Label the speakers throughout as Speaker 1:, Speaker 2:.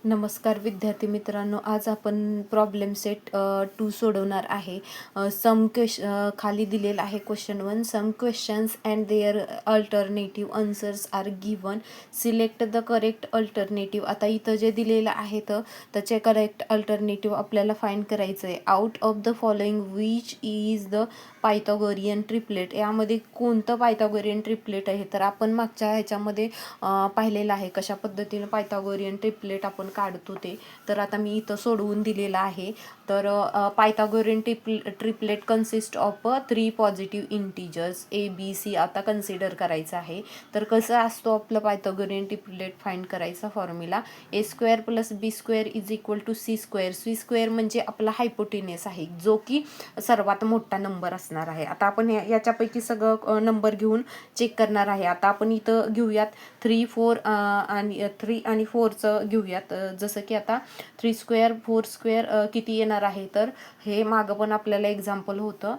Speaker 1: नमस्कार विद्यार्थी मित्रांनो, आज आपण प्रॉब्लेम सेट 2 सोडवणार आहे. खाली दिलेला आहे question 1. Some questions and their alternative answers are given. Select the correct alternative. आता इथं जे दिलेलं आहे त्याचे करेक्ट अल्टरनेटिव्ह आपल्याला फाइंड करायचं आहे. Out of the following which is the Pythagorean triplet. यामध्ये कोणतं पायथागोरियन ट्रिपलेट आहे, तर आपण मागच्या ह्याच्यामध्ये पाहिलेलं आहे कशा पद्धतीने पायथागोरियन ट्रिपलेट आपण काढतो ते. तर आता मी इथं सोडवून दिलेलं आहे. तर Pythagorean triplet consist of 3 positive integers a B c आता कन्सिडर करायचं आहे. तर कसं असतो आपलं पायथागोरियन ट्रिपलेट फाइंड करायचा formula, a square plus B square is equal to C square. C square म्हणजे आपला हायपोटेनियस आहे, जो की सर्वात मोठा नंबर असणार आहे. आता आपण याच्यापैकी सगळं नंबर घेऊन चेक करणार आहे. आता आपण इथं घेऊयात 3 4 आणि 3 आणि 4चं घेऊयात. जसं की आता 3 स्क्वेअर 4 स्क्वेअर किती येणार आहे, तर हे मागं पण आपल्याला एक्झाम्पल होतं.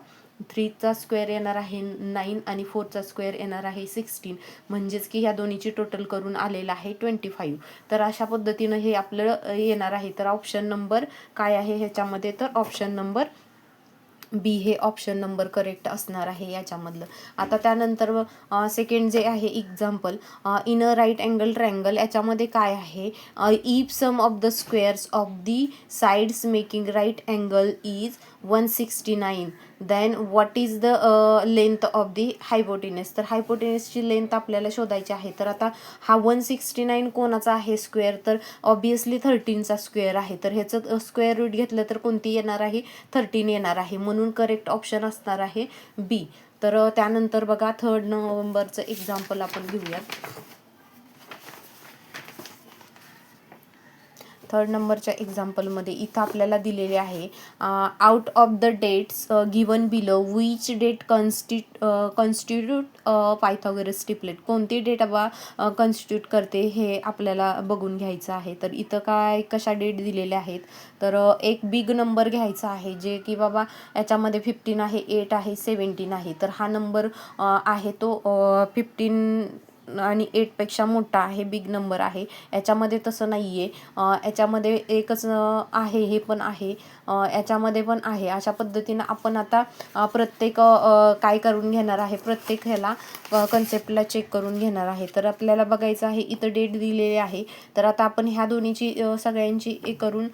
Speaker 1: 3चा स्क्वेअर येणार आहे 9 आणि 4चा स्क्वेअर येणार आहे 16. म्हणजेच की ह्या दोन्हीची टोटल करून आलेलं आहे 25. तर अशा पद्धतीनं हे आपलं येणार आहे. तर ऑप्शन नंबर काय आहे ह्याच्यामध्ये, तर ऑप्शन नंबर बी हे ऑप्शन नंबर करेक्ट असणार आहे याच्यामधलं. आता त्यानंतर सेकंड जे आहे example, in a right angle triangle. याच्यामध्ये काय आहे, if sum of the squares of the sides making right angle is 169, then what is the length of the hypotenuse. तर हायपोटेनसची लेंथ आपल्याला शोधायची आहे. तर आता हा 169 कोणाचा आहे स्क्वेअर, तर ऑब्वियसली 13चा स्क्वेअर आहे. तर ह्याचं स्क्वेअर रूट घेतलं तर कोणती येणार आहे, 13 येणार आहे. म्हणून करेक्ट ऑप्शन असणार आहे बी. तर त्यानंतर बघा 3 नंबरचं एक्झाम्पल आपण घेऊयात. 3 नंबरच्या एक्झाम्पलमध्ये इथं आपल्याला दिलेले आहे, out of the dates given below which date constitute Pythagoras triplet. कोणती डेट कॉन्स्टिट्यूट करते हे आपल्याला बघून घ्यायचं आहे. तर इथं कशा डेट दिलेल्या आहेत, तर एक बिग नंबर घ्यायचा आहे, जे की बाबा याच्यामध्ये 15 आहे, 8 आहे, 17 आहे. तर हा नंबर आहे तो 15 आणि 8पेक्षा मोठा आहे, बिग नंबर आहे. याच्यामध्ये तसं नाही आहे, याच्यामध्ये एकच आहे, हे पण आहे, याच्यामध्ये पण आहे. अशा पद्धतीनं आपण आता प्रत्येक काय करून घेणार आहे, प्रत्येक ह्याला कन्सेप्टला चेक करून घेणार आहे. तर आपल्याला बघायचं आहे इथं डेट दिलेली आहे. तर आता आपण ह्या दोन्हीची सगळ्यांची करून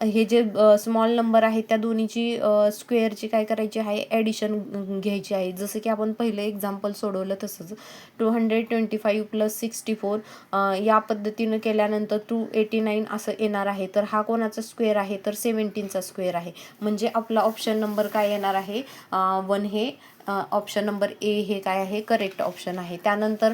Speaker 1: हे जे स्मॉल नंबर आहे त्या दोन्हीची स्क्वेअरची काय करायची आहे, ॲडिशन घ्यायची आहे. जसं की आपण पहिलं एक्झाम्पल सोडवलं तसंच 225 प्लस 64 या पद्धतीनं केल्यानंतर 289 असं येणार आहे. तर हा कोणाचा स्क्वेअर आहे, तर 17चा स्क्वेअर आहे. म्हणजे आपला ऑप्शन नंबर काय येणार आहे, 1 हे ऑप्शन नंबर ए हे काय आहे, करेक्ट ऑप्शन आहे. त्यानंतर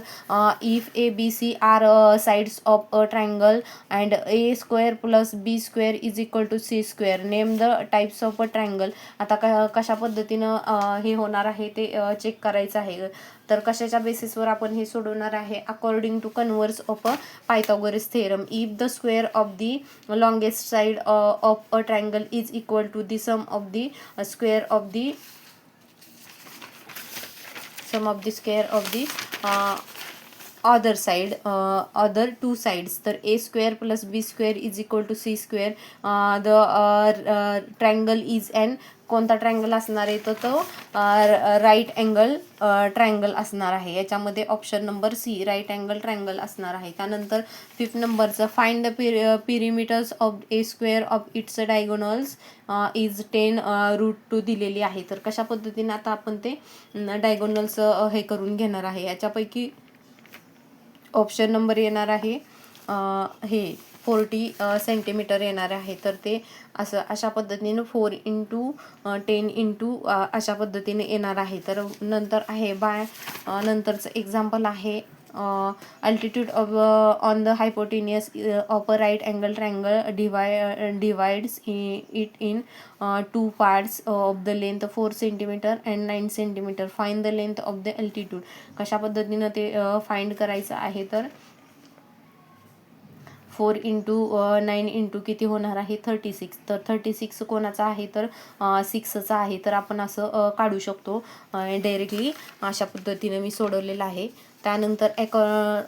Speaker 1: if A B C are sides of a triangle and A square plus B square is equal to C square, name the types of a triangle. आता कशा पद्धतीनं हे होणार आहे ते चेक करायचं आहे. तर कशाच्या बेसिसवर आपण हे सोडवणार आहे, according to converse of a Pythagoras theorem. If the square of the longest side of a triangle is equal to the sum of the square of the square of the other two sides. तर a square plus b square is equal to c square. The triangle is an कोणता triangle असणार आहे, तर तो right angle triangle असणार आहे. याच्यामध्ये option number C right angle triangle असणार आहे. त्यानंतर 5 नंबरचं find the perimeters of a square of its diagonals is 10 √2 दिलेली आहे. तर कशा पद्धतीने आता आपण ते डायगोनल्स हे करून घेणार आहे. याच्यापैकी ऑप्शन नंबर येणार आहे हे 40 सेंटीमीटर येणार आहे. तर ते अशा पद्धतीने 4 × 10 × अशा पद्धतीने येणार आहे. तर नंतर आहे नंतरचं एक्झाम्पल आहे, altitude of on the hypotenuse of a right angle triangle divides it in 2 parts of the length 4 centimetre and 9 centimetre. Find the length of the altitude. कशा पद्धतीनं ते फाइंड करायचं आहे, तर 4 × 9 × किती होणार आहे, 36. तर 36 कोणाचा आहे, तर 6चा आहे. तर आपण असं काढू शकतो डायरेक्टली. अशा पद्धतीने मी सोडवलेलं आहे. त्यानंतर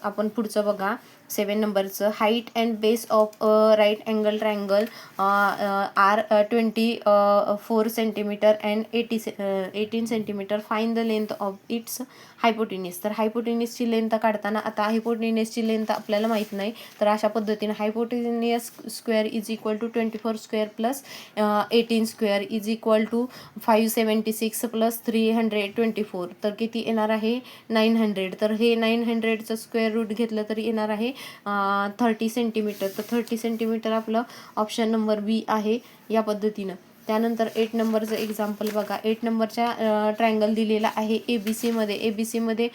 Speaker 1: आपण पुढचं बघा, 7 नंबरचं height and base of right angle triangle are 24 centimetre and 18 centimetre. Find the length of its hypotenuse. तर हायपोटेनिसची लेंथ काढताना आता हायपोटेनिसची लेंथ आपल्याला माहीत नाही, तर अशा पद्धतीने hypotenuse square is equal to 24 square plus 18 square is equal to 576 plus 324. तर किती येणार आहे 900. तर हे 900चं स्क्वेअर रूट घेतलं तरी येणार आहे 30 सेंटीमीटर. तर 30 सेंटीमीटर आपलं ऑप्शन नंबर बी आहे या पद्धतीनं. त्यानंतर 8 नंबरचं एक्झाम्पल बघा. 8 नंबरच्या ट्रायंगल दिलेला आहे एबीसीमध्ये. एबीसीमध्ये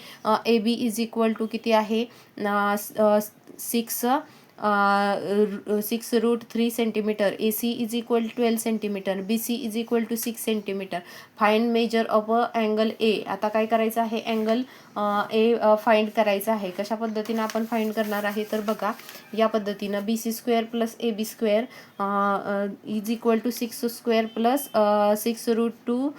Speaker 1: A B is equal to किती आहे 6 root 3 centimetre. A C is equal 12 centimetre. B C is equal to 6 centimetre. Find measure of angle A. आता काय करायचं आहे अँगल ए फाइंड करायचं आहे. कशा पद्धतीनं आपण फाइंड करणार आहे तर बघा या पद्धतीनं B C square plus A B square is equal to 6 square plus 6 root 2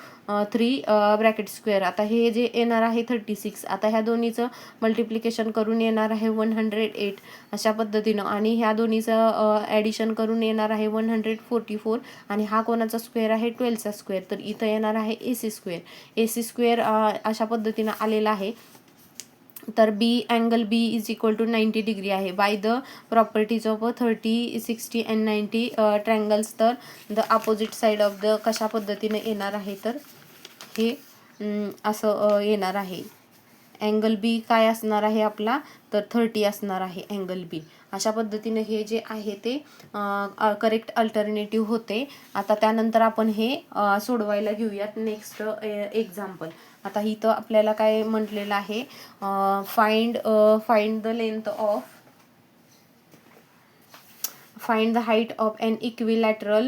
Speaker 1: 3 bracket square. आता हे जे येणार आहे 36. आता ह्या दोन्हीचं मल्टिप्लिकेशन करून येणार आहे 108 अशा पद्धतीनं, आणि ह्या दोन्हीचं ॲडिशन करून येणार आहे 144. आणि हा कोणाचा स्क्वेअर आहे 12चा स्क्वेअर. तर इथं येणार आहे A C square. A C square अशा पद्धतीनं आलेला आहे. तर B angle B is equal to 90 degree आहे. By the properties of 30 60 and 90 triangles. तर the opposite side of the कशा पद्धतीने येणार आहे तर हे असं येणार आहे. अँगल बी काय असणार आहे आपला तर 30 असणार आहे अँगल बी. अशा पद्धतीने हे जे आहे ते करेक्ट अल्टरनेटिव्ह होते. आता त्यानंतर आपण हे सोडवायला घेऊयात नेक्स्ट एक्झाम्पल. आता इथं आपल्याला काय म्हटलेलं आहे find the length of find the height of an equilateral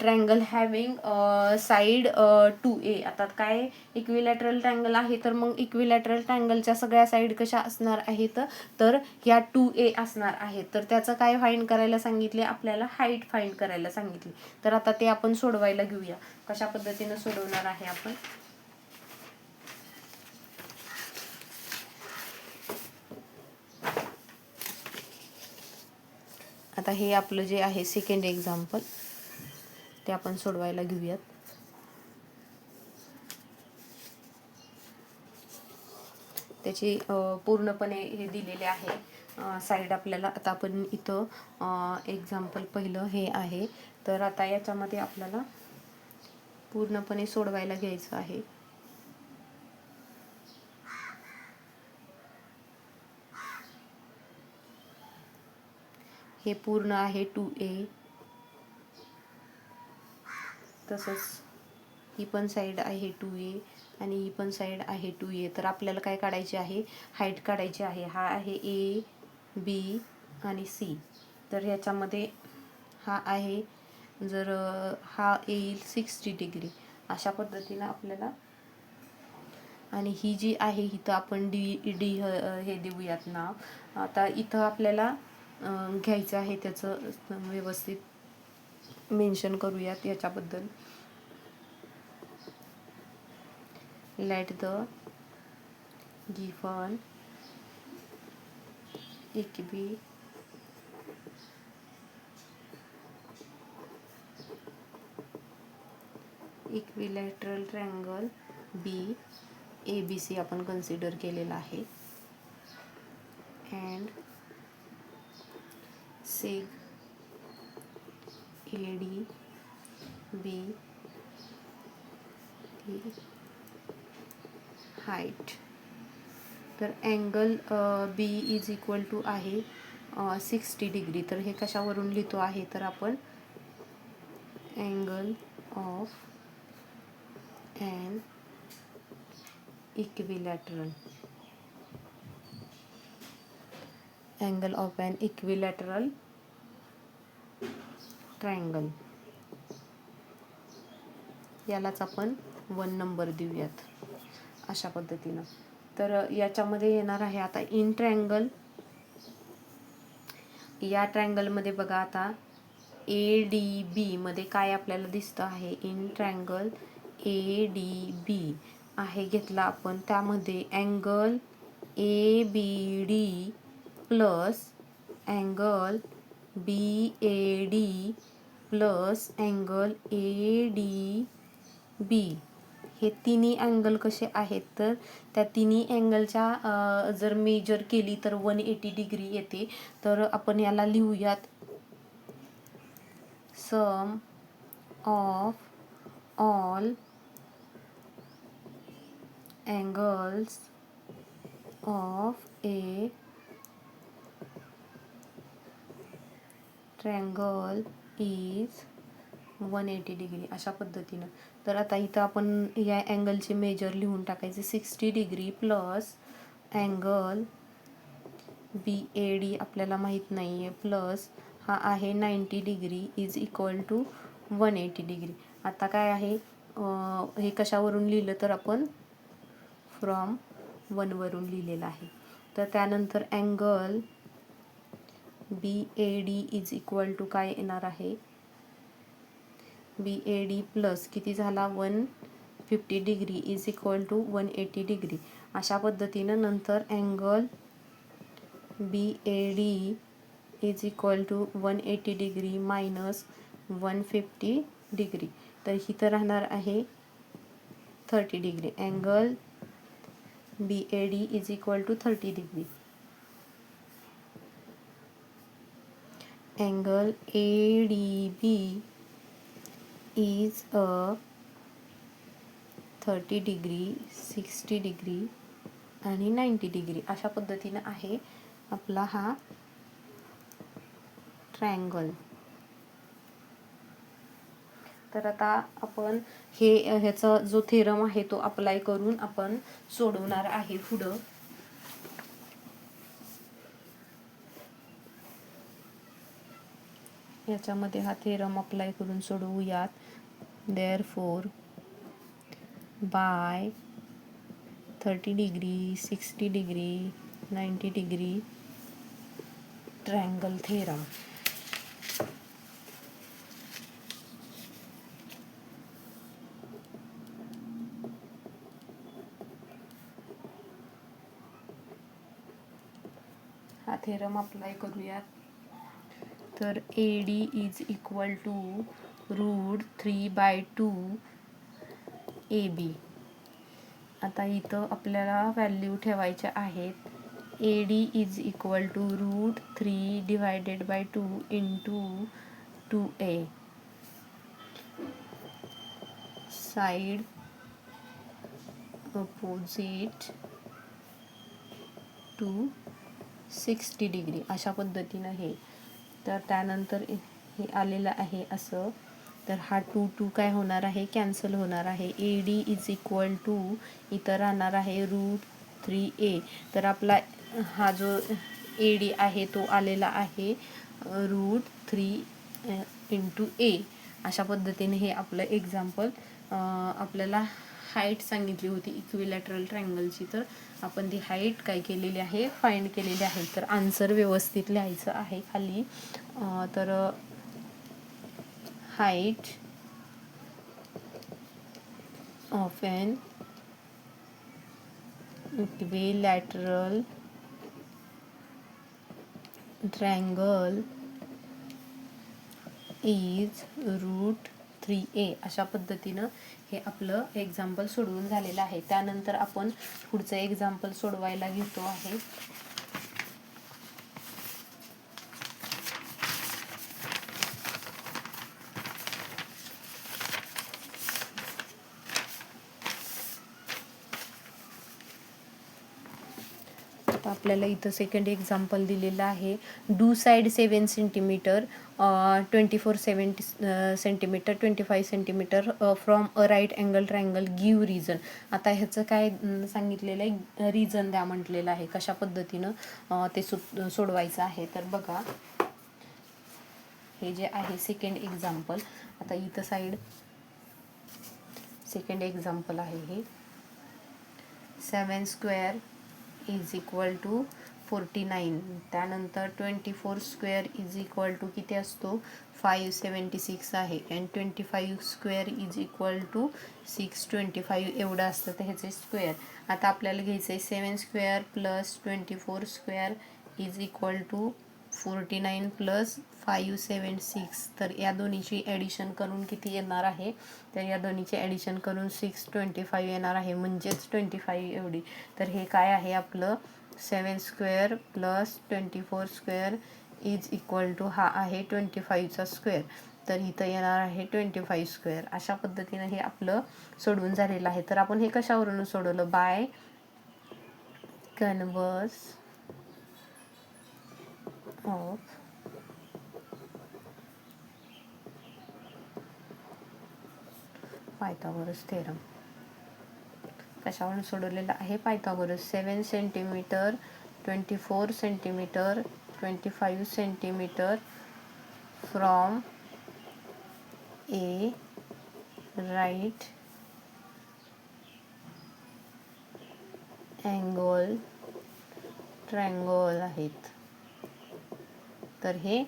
Speaker 1: triangle having side 2a. आता काय इक्विलॅटरल ट्रायंगल आहे तर मग इक्विलॅटरल ट्रायंगलच्या सगळ्या साईड कशा असणार आहेत तर ह्या 2a असणार आहेत. तर त्याचं काय फाइंड करायला सांगितले आपल्याला हाईट फाइंड करायला सांगितली. तर आता ते आपण सोडवायला घेऊया. कशा पद्धतीने सोडवणार आहे आपण आता हे आपलं जे आहे सेकंड एक्झाम्पल ते आपण सोडवायला घेऊयात. त्याची पूर्णपणे हे दिलेले आहे साईड आपल्याला. आता आपण इथं एक्झाम्पल पहिलं हे आहे. तर आता याच्यामध्ये आपल्याला पूर्णपणे सोडवायला घ्यायचं आहे. हे पूर्ण आहे 2a. तसंच ही पण साईड आहे 2a आणि ही पण साईड आहे 2a. तर आपल्याला काय काढायचे आहे हाईट काढायची आहे. हा आहे ए बी आणि सी. तर ह्याच्यामध्ये हा आहे जर हा येईल 60 डिग्री अशा पद्धतीनं आपल्याला. आणि ही जी आहे इथं आपण डी हे देऊयात नाव. आता इथं आपल्याला घ्यायचं आहे त्याचं व्यवस्थित मेन्शन करूयात याच्याबद्दल. Let the given equilateral triangle B A B C आपण कन्सिडर केलेला आहे and seg A D B height. तर angle B is equal to आहे 60 डिग्री. तर हे कशावरून लिहितो आहे तर आपण angle of an equilateral angle of an equilateral triangle. यालाच आपण 1 नंबर देऊयात अशा पद्धतीनं. तर याच्यामध्ये येणार आहे आता इन ट्रायंगल. या ट्रायंगलमध्ये बघा आता ए डी बी मध्ये काय आपल्याला दिसतं आहे in triangle A D B आहे घेतला आपण. त्यामध्ये angle A B D plus angle BAD plus angle ADB. हे तिन्ही अँगल कसे आहेत तर त्या तिन्ही अँगलच्या जर मेजर केली तर 180 डिग्री येते. तर आपण याला लिहूयात sum of all angles of a triangle is 180 degree. अशा पद्धतीनं. तर आता इथं आपण या अँगलचे मेजर लिहून टाकायचे 60 डिग्री प्लस अँगल BAD आपल्याला माहीत नाही आहे प्लस हा आहे 90 degree is equal to 180 degree. आता काय आहे हे कशावरून लिहिलं तर आपण फ्रॉम 1 वरून लिहिलेलं आहे. तर त्यानंतर angle BAD is equal to काय येणार आहे BAD प्लस किती झाला 150 degree is equal to 180 degree. अशा पद्धतीनं नंतर angle BAD is equal to 180 degree minus 150 degree. तर इथं राहणार आहे 30 degree. Angle BAD is equal to 30 degree. Angle ADB is a 30 degree, 60 degree आणि 90 डिग्री. अशा पद्धतीनं आहे आपला हा ट्रायंगल. तर आता आपण ह्याचा जो थेरम आहे तो अप्लाय करून आपण सोडवणार आहे पुढं. याच्यामध्ये हा थेरम अप्लाय करून सोडवूयात. Therefore by 30 degree 60 degree 90 degree triangle theorem. हा थेरम अप्लाय करूयात. तर AD is equal to √3/2 AB. आता इथं आपल्याला व्हॅल्यू ठेवायच्या आहेत. AD is equal to √3/2 into 2A. Side opposite to 60 degree. अशा पद्धतीनं हे. तर त्यानंतर हे आलेलं आहे असं. तर हा 2 काय होणार आहे कॅन्सल होणार आहे. AD इज इक्वल टू इथं राहणार आहे √3A. तर आपला हा जो AD आहे तो आलेला आहे √3 इंटू A. अशा पद्धतीने हे आपलं एक्झाम्पल. आपल्याला हाईट सांगितली होती इक्विलॅटरल ट्रायंगलची. तर आपण ती हाईट काय केलेली आहे फाइंड केलेली आहे. तर आन्सर व्यवस्थित लिहायचं आहे खाली. तर height of an equilateral triangle is √3A. अशा पद्धतीनं हे आपलं एक्झाम्पल सोडवून झालेलं आहे. त्यानंतर आपण पुढचं एक्झाम्पल सोडवायला घेतो आहे. आता आपल्याला इथं सेकंड एक्झाम्पल दिलेलं आहे. Do side 7 centimetre 24 centimetre 25 centimetre from a right angle triangle give reason. आता ह्याचं काय सांगितलेलं आहे रिझन द्या म्हटलेलं आहे. कशा पद्धतीनं ते सोडवायचं आहे. तर बघा हे जे आहे सेकंड एक्झाम्पल. आता इथं साईड सेकंड एक्झाम्पल आहे हे. 7 स्क्वेअर इज इक्वल टू 49. त्यानंतर 24 स्क्वेअर इज इक्वल टू किती असतो 576 आहे. And 25 square is equal to 625 एवढं असतं तर ह्याचे स्क्वेअर. आता आपल्याला घ्यायचं आहे 7 square plus 24 square is equal to 49 plus 576, तर या दोन्हीची ॲडिशन करून किती येणार आहे, तर या दोन्हीची ॲडिशन करून 625 येणार आहे, म्हणजेच 25 एवढी. तर हे काय आहे आपलं 7 square plus 24 square is equal to हा आहे 25चा स्क्वेअर. तर इथं येणार आहे 25 स्क्वेअर. अशा पद्धतीनं हे आपलं सोडवून झालेलं आहे. तर आपण हे कशावरून सोडवलं, by converse of Pythagoras theorem. कशावरून सोडवलेलं आहे, Pythagoras. 7 centimetre, 24 centimetre, 25 centimetre from a right angle triangle आहेत. तर हे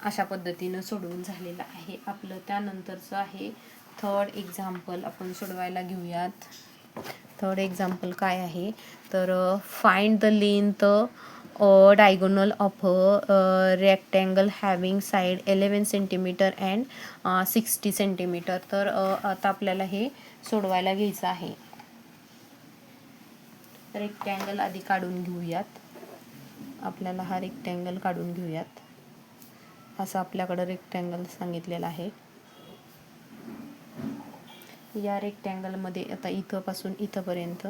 Speaker 1: अशा पद्धतीनं सोडवून झालेलं आहे आपलं. त्यानंतरचं आहे थर्ड एक्झाम्पल, आपण सोडवायला घेऊयात. थर्ड एक्झाम्पल काय आहे, तर find the length diagonal of a rectangle having side 11 centimetre and 60 centimetre. तर आता आपल्याला हे सोडवायला घ्यायचं आहे. रेक्टँगल आधी काढून घेऊयात. आपल्याला हा रेक्टँगल काढून घेऊयात. असं आपल्याकडं रेक्टँगल सांगितलेलं आहे. या रेक्टँगलमध्ये आता इथंपासून इथंपर्यंत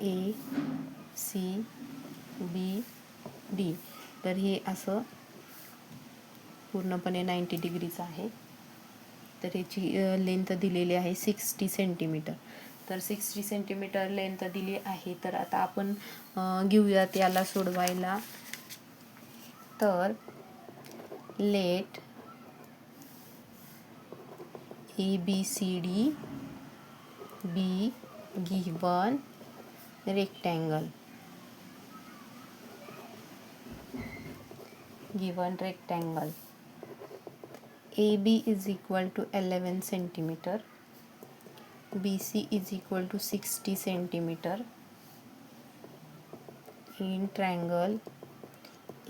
Speaker 1: ए सी बी डी, तर हे असं पूर्णपणे 90 डिग्रीचं आहे. तर याची लेंथ दिलेली आहे 60 सेंटीमीटर. तर 60 सेंटीमीटर लेंथ दिली आहे. तर आता आपण घेऊयात याला सोडवायला. तर late ABCD be given rectangle. AB is equal to 11 centimeter, BC is equal to 60 centimeter. In triangle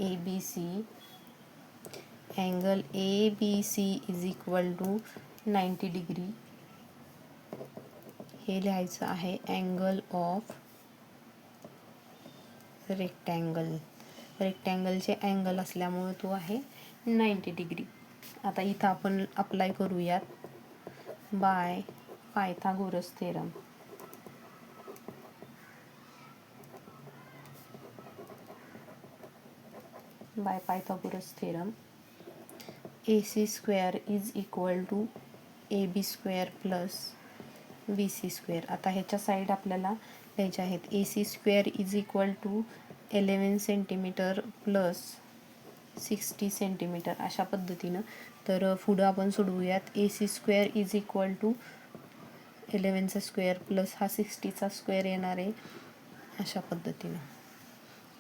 Speaker 1: ABC, angle ABC is equal to 90 degree. हे लिहायचं आहे अँगल ऑफ रेक्टँगल. रेक्टँगलचे अँगल असल्यामुळे तो आहे 90 डिग्री. आता इथं आपण अप्लाय करूयात by Pythagoras theorem. By Pythagoras theorem, AC square is equal to AB square plus BC square. आता ह्याच्या साईड आपल्याला लिहायच्या आहेत. AC square is equal to 11 centimetre plus 60 centimetre, अशा पद्धतीनं. तर पुढं आपण सोडवूयात. AC square is equal to 11चा स्क्वेअर प्लस हा 60चा स्क्वेअर येणार आहे, अशा पद्धतीनं.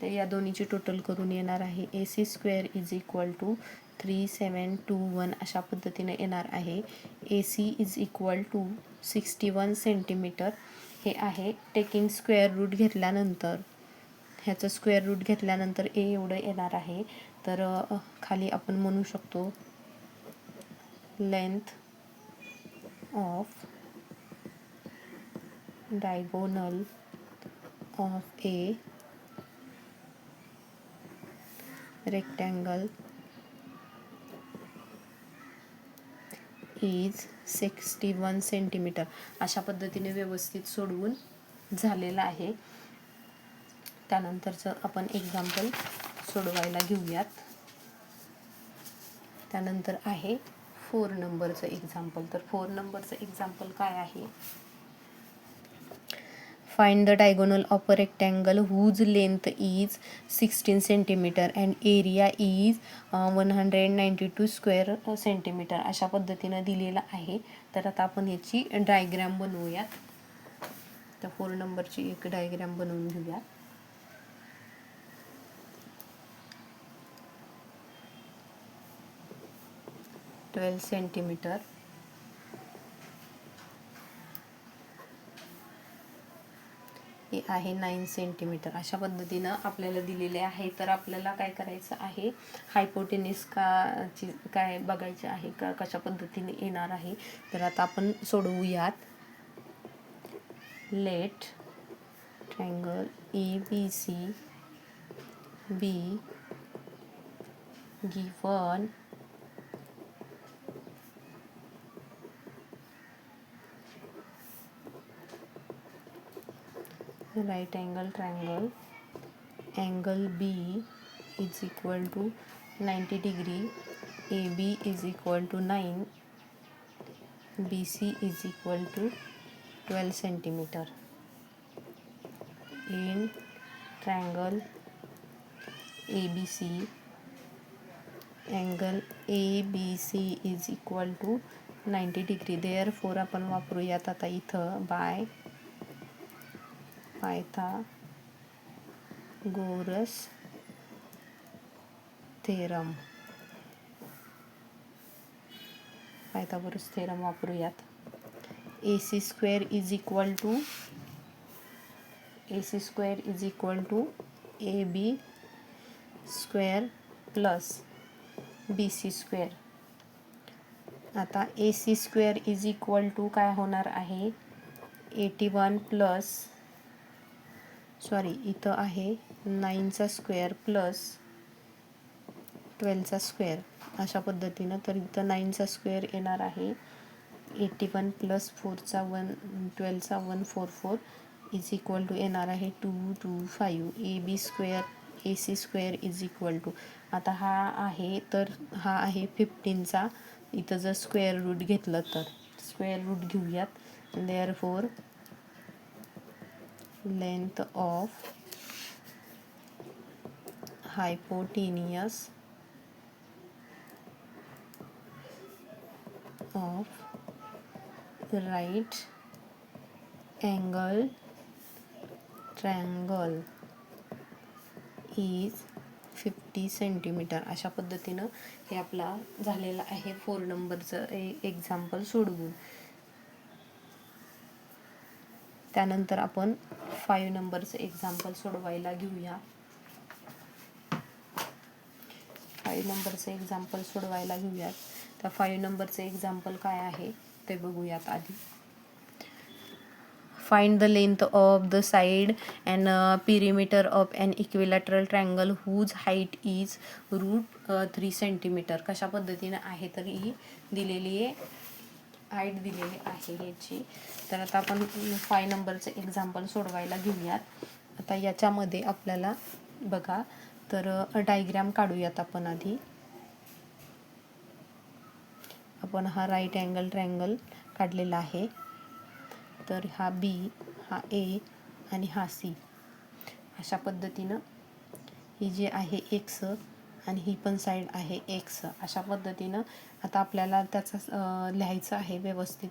Speaker 1: तर या दोन्हीची टोटल करून येणार आहे AC square is equal to 3721, अशा पद्धतीने येणार आहे. AC is equal to 61 centimetre हे आहे. टेकिंग स्क्वेअर रूट घेतल्यानंतर, ह्याचं स्क्वेअर रूट घेतल्यानंतर ए एवढं येणार आहे. तर खाली आपण म्हणू शकतो length of diagonal of A rectangle is 61 centimetre. अशा पद्धतीने व्यवस्थित सोडवून झालेलं आहे. त्यानंतरचं आपण एक्झाम्पल सोडवायला घेऊयात. त्यानंतर आहे 4 नंबरचं एक्झाम्पल. तर 4 नंबरचं एक्झाम्पल काय आहे, find the diagonal of a rectangle whose length is 16 centimetre and area is 192 square centimetre, अशा पद्धतीनं दिलेलं आहे. तर आता आपण याची डायग्रॅम बनवूयात. तर 4 नंबरची एक डायग्रॅम बनवून घेऊया. ट्वेल्व सेंटीमीटर हे आहे 9 सेंटीमीटर. अशा पद्धतीनं आपल्याला दिलेले आहे. तर आपल्याला काय करायचं आहे, हायपोटेनिस काय बघायचे आहे का, कशा पद्धतीने येणार आहे. तर आता आपण सोडवूयात. Let triangle ABC be given right angle triangle, angle B is equal to 90 degree, AB is equal to 9, BC is equal to 12 centimeter. In triangle ABC, angle ABC is equal to 90 degree. Therefore आपण वापरूयात आता इथं bye Pythagoras theorem वापरूयात. AC square is equal to AB square plus BC square. आता AC square is equal to काय होणार आहे, 81 plus इथं आहे 9चा स्क्वेअर प्लस 12चा स्क्वेअर. अशा पद्धतीनं तर इथं 9चा स्क्वेअर येणार आहे 81 प्लस 4चा 12चा 144 इज इक्वल टू येणार आहे 225. AC square is equal to, आता हा आहे तर हा आहे 15चा. इथं जर स्क्वेअर रूट घेतलं तर स्क्वेअर रूट घेऊयात. Therefore length of hypotenuse of right angle triangle is 50 centimetre. अशा पद्धतीनं हे आपला झालेला आहे 4 नंबरचं एक्झाम्पल सोडवून. त्यानंतर आपण 5 नंबरचं एक्झाम्पल सोडवायला घेऊया. 5 नंबरचं एक्झाम्पल सोडवायला घेऊयात. तर 5 नंबरचं एक्झाम्पल काय आहे ते बघूयात आधी. Find the length of the side and perimeter of an equilateral triangle whose height is √3 centimetre. कशा पद्धतीने आहे तर ही दिलेली आहे, हाईट दिलेली आहे ह्याची. तर आता आपण 5 नंबरचं एक्झाम्पल सोडवायला घेऊयात. आता याच्यामध्ये आपल्याला बघा तर डायग्राम काढूयात आपण आधी. आपण हा राईट अँगल ट्रायंगल काढलेला आहे. तर हा B, हा A आणि हा C. अशा पद्धतीनं ही जी आहे X आणि ही पण साईड आहे X. अशा पद्धतीनं आता आपल्याला त्याचा लिहायचं आहे व्यवस्थित